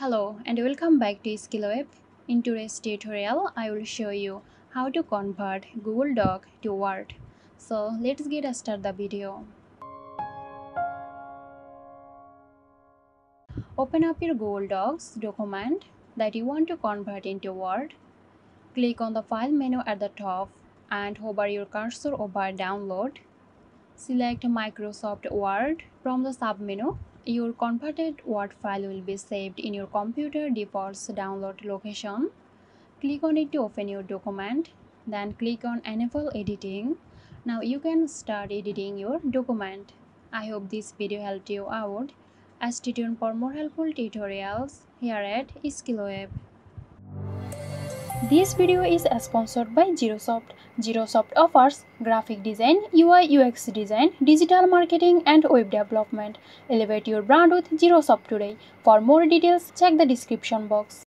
Hello and welcome back to SkillWeb. In today's tutorial, I will show you how to convert Google Doc to Word. So let's get started the video. Open up your Google Docs document that you want to convert into Word. Click on the File menu at the top and hover your cursor over Download. Select Microsoft Word from the sub-menu. Your converted Word file will be saved in your computer default download location. Click on it to open your document, then click on Enable Editing. Now you can start editing your document. I hope this video helped you out. Stay tuned for more helpful tutorials here at SkillWeb. This video is sponsored by Zerosoft. Zerosoft offers graphic design, UI UX design, digital marketing and web development. Elevate your brand with Zerosoft today. For more details, check the description box.